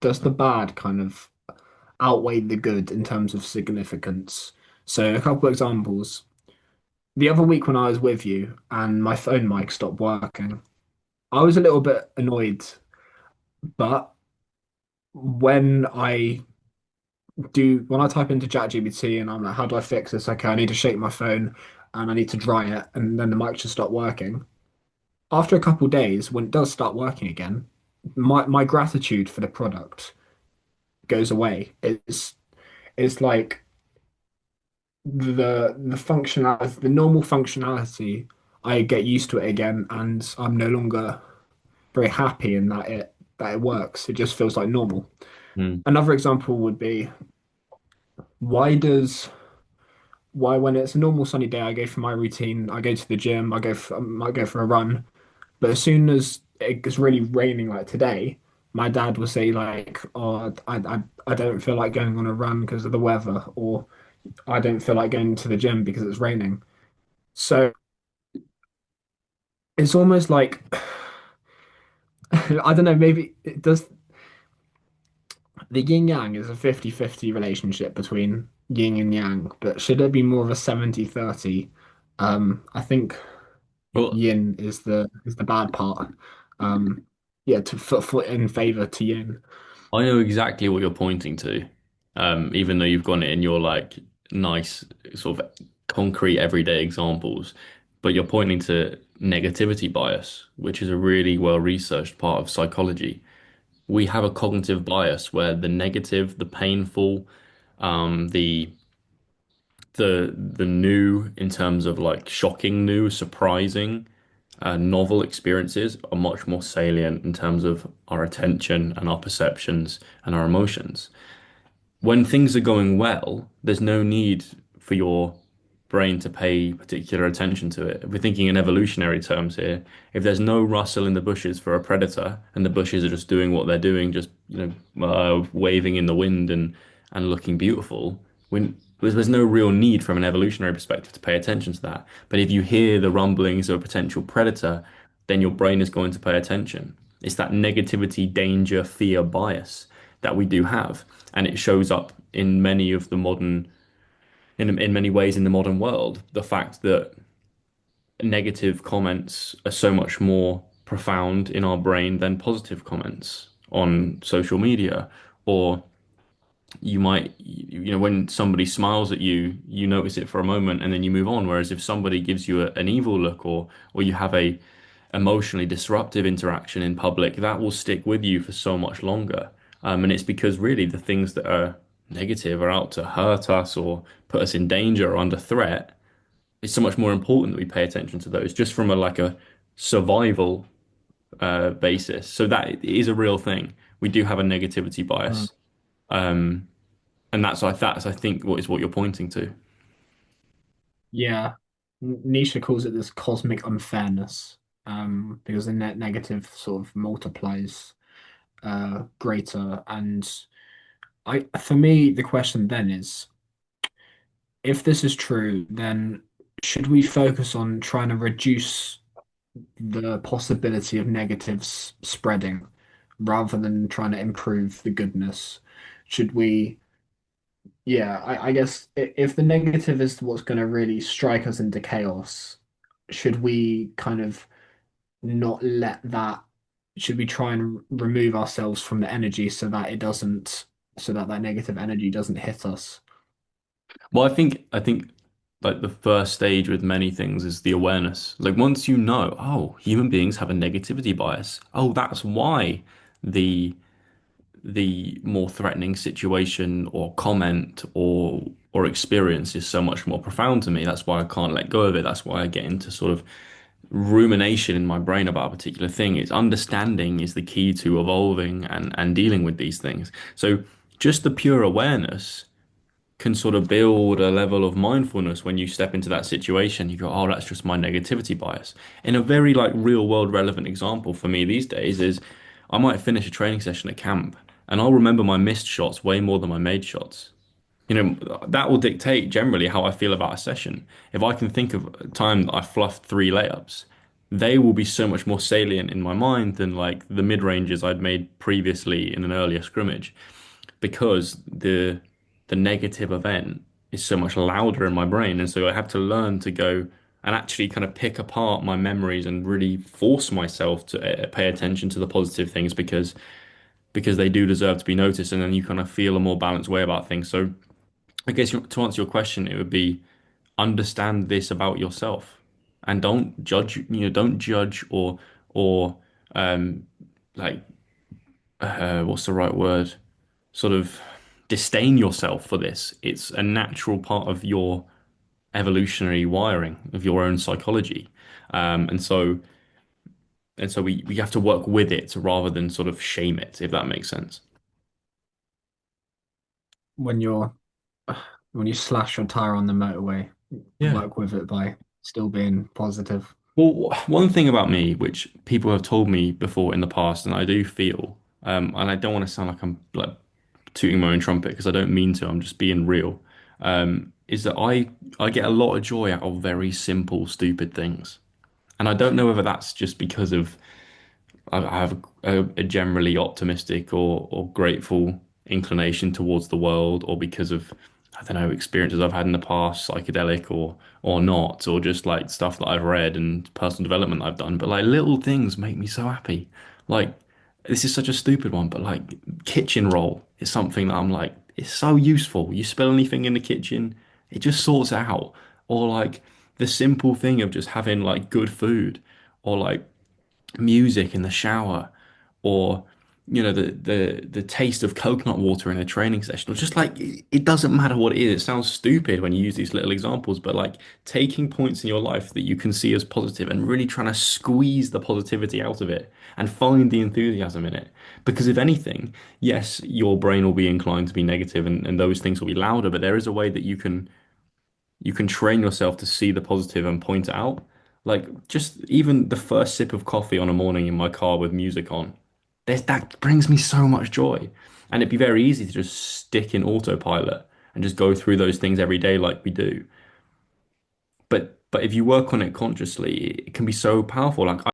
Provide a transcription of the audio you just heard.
does the bad kind of outweigh the good in terms of significance? So a couple of examples. The other week when I was with you and my phone mic stopped working, I was a little bit annoyed, but when I type into ChatGPT and I'm like, how do I fix this? Okay, I need to shake my phone and I need to dry it, and then the mic just stopped working. After a couple of days, when it does start working again, my gratitude for the product goes away. It's like the functionality, the normal functionality, I get used to it again, and I'm no longer very happy in that it works. It just feels like normal. Mm. Another example would be why does why when it's a normal sunny day, I go for my routine, I go to the gym, I go for a run, but as soon as it gets really raining like today, my dad will say like, "Oh, I don't feel like going on a run because of the weather," or "I don't feel like going to the gym because it's raining." So it's almost like I don't know, maybe it does the yin yang is a 50-50 relationship between yin and yang, but should it be more of a 70-30? I think Well, yin is the bad part. Um, yeah, for in favor to yin. I know exactly what you're pointing to, even though you've got it in your like nice sort of concrete everyday examples, but you're pointing to negativity bias, which is a really well-researched part of psychology. We have a cognitive bias where the negative, the painful, the the new in terms of like shocking new, surprising, novel experiences are much more salient in terms of our attention and our perceptions and our emotions. When things are going well, there's no need for your brain to pay particular attention to it. If we're thinking in evolutionary terms here, if there's no rustle in the bushes for a predator and the bushes are just doing what they're doing, just waving in the wind and looking beautiful, when there's no real need from an evolutionary perspective to pay attention to that. But if you hear the rumblings of a potential predator, then your brain is going to pay attention. It's that negativity, danger, fear bias that we do have, and it shows up in many of the modern in many ways in the modern world. The fact that negative comments are so much more profound in our brain than positive comments on social media, or you might, when somebody smiles at you, you notice it for a moment and then you move on. Whereas if somebody gives you an evil look, or you have a emotionally disruptive interaction in public, that will stick with you for so much longer. And it's because really the things that are negative are out to hurt us or put us in danger or under threat. It's so much more important that we pay attention to those just from a like a survival basis. So that is a real thing. We do have a negativity Mm. bias. Um, and that's I think what you're pointing to. Yeah, Nisha calls it this cosmic unfairness, because the net negative sort of multiplies greater. And for me, the question then is, if this is true, then should we focus on trying to reduce the possibility of negatives spreading rather than trying to improve the goodness? Should we, yeah, I guess if the negative is what's going to really strike us into chaos, should we kind of not let that, should we try and remove ourselves from the energy so that it doesn't, so that that negative energy doesn't hit us? Well, I think like the first stage with many things is the awareness. Like once you know, oh, human beings have a negativity bias. Oh, that's why the the more threatening situation or comment or experience is so much more profound to me. That's why I can't let go of it. That's why I get into sort of rumination in my brain about a particular thing. It's understanding is the key to evolving and dealing with these things. So just the pure awareness can sort of build a level of mindfulness when you step into that situation. You go, oh, that's just my negativity bias. In a very like real world relevant example for me these days is I might finish a training session at camp and I'll remember my missed shots way more than my made shots. That will dictate generally how I feel about a session. If I can think of a time that I fluffed 3 layups, they will be so much more salient in my mind than like the mid ranges I'd made previously in an earlier scrimmage because the negative event is so much louder in my brain. And so I have to learn to go and actually kind of pick apart my memories and really force myself to pay attention to the positive things because they do deserve to be noticed. And then you kind of feel a more balanced way about things. So I guess to answer your question, it would be understand this about yourself and don't judge or um like what's the right word? Sort of disdain yourself for this. It's a natural part of your evolutionary wiring of your own psychology. And so we have to work with it rather than sort of shame it, if that makes sense. When you're when you slash your tire on the motorway, Yeah. work with it by still being positive. Well, one thing about me, which people have told me before in the past, and I do feel, and I don't want to sound like I'm like tooting my own trumpet because I don't mean to, I'm just being real, is that I get a lot of joy out of very simple, stupid things. And I don't know whether that's just because of I have a generally optimistic or grateful inclination towards the world, or because of I don't know experiences I've had in the past, psychedelic or not, or just like stuff that I've read and personal development I've done. But like little things make me so happy. Like this is such a stupid one, but like kitchen roll is something that I'm like it's so useful. You spill anything in the kitchen, it just sorts it out. Or like the simple thing of just having like good food, or like music in the shower, or the taste of coconut water in a training session, or just like it doesn't matter what it is. It sounds stupid when you use these little examples, but like taking points in your life that you can see as positive and really trying to squeeze the positivity out of it and find the enthusiasm in it. Because if anything, yes, your brain will be inclined to be negative and those things will be louder, but there is a way that you can train yourself to see the positive and point it out. Like just even the first sip of coffee on a morning in my car with music on, that brings me so much joy. And it'd be very easy to just stick in autopilot and just go through those things every day like we do. But if you work on it consciously, it can be so powerful. Like